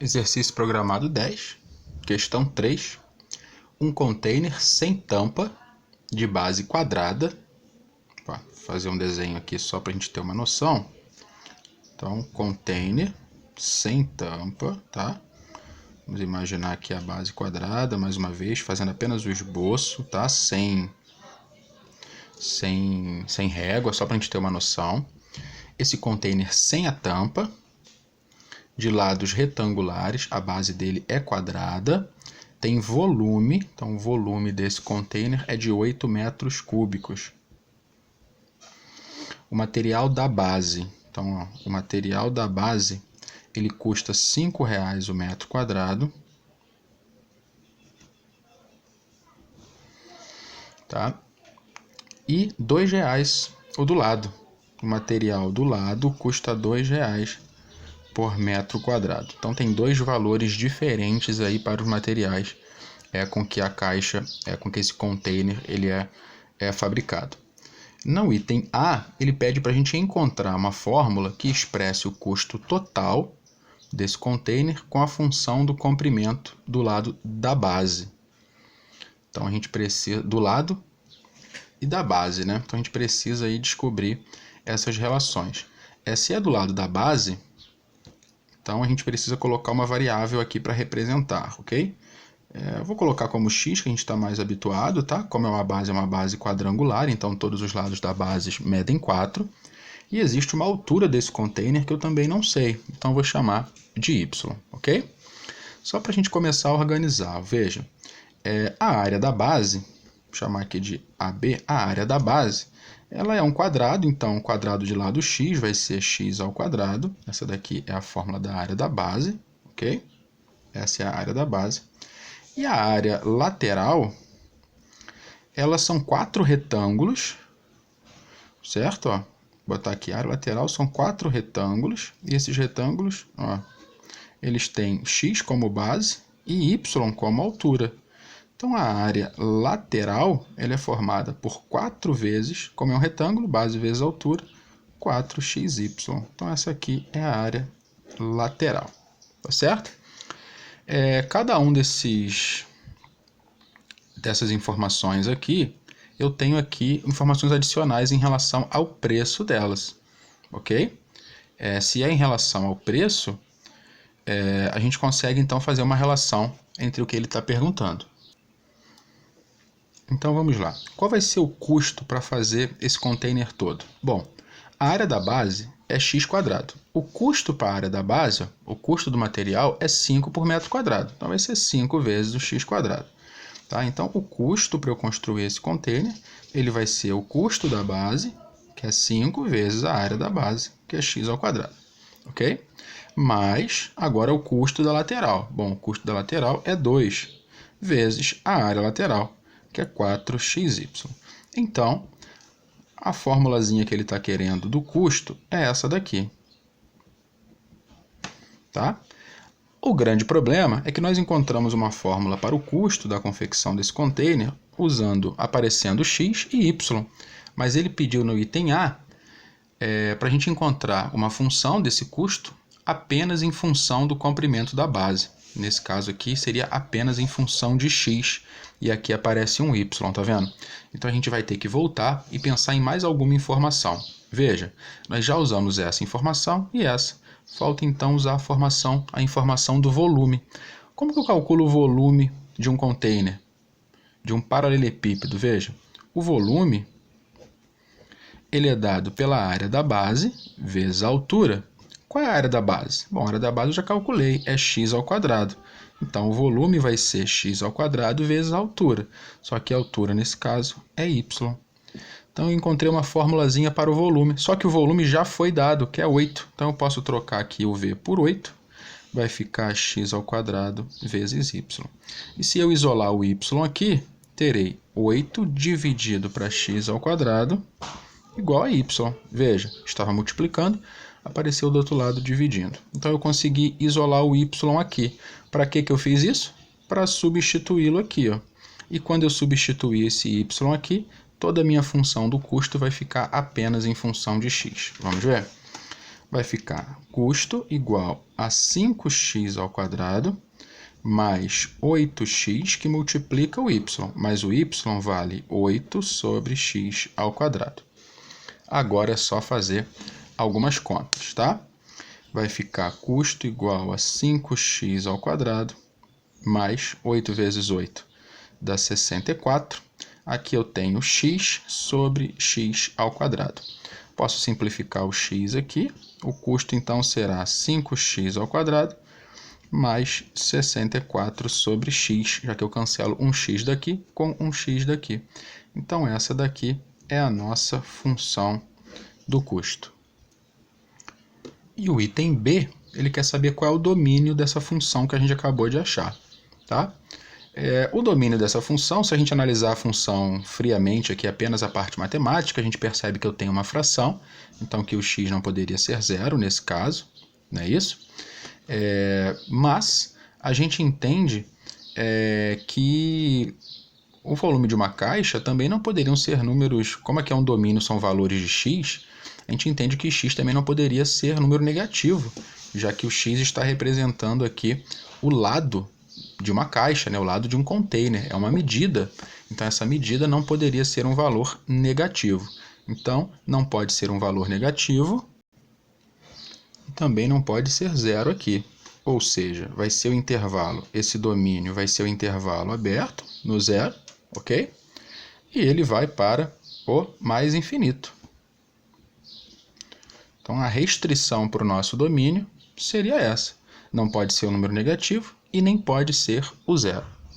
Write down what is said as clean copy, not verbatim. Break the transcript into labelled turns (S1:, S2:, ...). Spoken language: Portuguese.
S1: Exercício programado 10, questão 3. Um container sem tampa de base quadrada. Vou fazer um desenho aqui só para a gente ter uma noção. Então, container sem tampa, tá? Vamos imaginar aqui a base quadrada, mais uma vez, fazendo apenas o esboço, tá? Sem régua, só para a gente ter uma noção. Esse container sem a tampa, de lados retangulares, a base dele é quadrada, tem volume, então o volume desse container é de 8 metros cúbicos. O material da base, então ó, o material da base, ele custa R$ 5,00 o metro quadrado, tá? E R$ 2,00 o do lado. O material do lado custa R$ 2,00 por metro quadrado. Então tem dois valores diferentes aí para os materiais com que a caixa, com que esse container ele é fabricado. No item A, ele pede para a gente encontrar uma fórmula que expresse o custo total desse container com a função do comprimento do lado da base. Então a gente precisa do lado e da base, né? Então a gente precisa aí descobrir essas relações. Se é do lado da base, então a gente precisa colocar uma variável aqui para representar, ok? Eu vou colocar como x, que a gente está mais habituado, tá? Como é uma base quadrangular, então todos os lados da base medem 4. E existe uma altura desse container que eu também não sei, então eu vou chamar de y, ok? Só para a gente começar a organizar, veja, a área da base, vou chamar aqui de AB, a área da base, ela é um quadrado, então o quadrado de lado x vai ser x ao quadrado. Essa daqui é a fórmula da área da base, ok? Essa é a área da base. E a área lateral, elas são 4 retângulos, certo? Ó, vou botar aqui, a área lateral são 4 retângulos, e esses retângulos, ó, eles têm x como base e y como altura. Então, a área lateral ela é formada por 4 vezes, como é um retângulo, base vezes altura, 4xy. Então, essa aqui é a área lateral, tá certo? Cada um dessas informações aqui, eu tenho aqui informações adicionais em relação ao preço delas, ok? Se é em relação ao preço, a gente consegue então fazer uma relação entre o que ele está perguntando. Então vamos lá. Qual vai ser o custo para fazer esse container todo? Bom, a área da base é x². O custo para a área da base, o custo do material é 5 por metro quadrado. Então vai ser 5 vezes o x². Tá? Então o custo para eu construir esse container, ele vai ser o custo da base, que é 5 vezes a área da base, que é x². Ok? Mais agora o custo da lateral. Bom, o custo da lateral é 2 vezes a área lateral, que é 4xy. Então, a formulazinha que ele está querendo do custo é essa daqui. Tá? O grande problema é que nós encontramos uma fórmula para o custo da confecção desse container aparecendo x e y. Mas ele pediu no item A para a gente encontrar uma função desse custo apenas em função do comprimento da base. Nesse caso aqui seria apenas em função de x. E aqui aparece um y, tá vendo? Então a gente vai ter que voltar e pensar em mais alguma informação. Veja, nós já usamos essa informação e essa. Falta então usar a informação do volume. Como que eu calculo o volume de um container? De um paralelepípedo? Veja, o volume ele é dado pela área da base vezes a altura. Qual é a área da base? Bom, a área da base eu já calculei, é x². Então, o volume vai ser x² vezes a altura. Só que a altura, nesse caso, é y. Então, eu encontrei uma formulazinha para o volume. Só que o volume já foi dado, que é 8. Então, eu posso trocar aqui o v por 8. Vai ficar x² vezes y. E se eu isolar o y aqui, terei 8 dividido para x² igual a y. Veja, estava multiplicando, apareceu do outro lado dividindo. Então, eu consegui isolar o y aqui. Para que eu fiz isso? Para substituí-lo aqui. Ó. E quando eu substituir esse y aqui, toda a minha função do custo vai ficar apenas em função de x. Vamos ver? vai ficar custo igual a 5x ao quadrado mais 8x que multiplica o y, mas o y vale 8 sobre x ao quadrado. Agora é só fazer algumas contas, tá? Vai ficar custo igual a 5x ao quadrado mais 8 vezes 8 dá 64. Aqui eu tenho x sobre x ao quadrado. Posso simplificar o x aqui. O custo então será 5x ao quadrado mais 64 sobre x, já que eu cancelo um x daqui com um x daqui. Então, essa daqui é a nossa função do custo. E o item B, ele quer saber qual é o domínio dessa função que a gente acabou de achar, tá? O domínio dessa função, se a gente analisar a função friamente aqui, apenas a parte matemática, a gente percebe que eu tenho uma fração, então que o x não poderia ser zero nesse caso, não é isso? Mas a gente entende que o volume de uma caixa também não poderiam ser números, como aqui é um domínio, são valores de x, a gente entende que x também não poderia ser número negativo, já que o x está representando aqui o lado de uma caixa, né? O lado de um container, é uma medida, então essa medida não poderia ser um valor negativo. Então, não pode ser um valor negativo, também não pode ser zero aqui. Ou seja, vai ser o intervalo, esse domínio vai ser o intervalo aberto, no zero, ok? E ele vai para o mais infinito. Então, a restrição para o nosso domínio seria essa. Não pode ser um número negativo e nem pode ser o zero.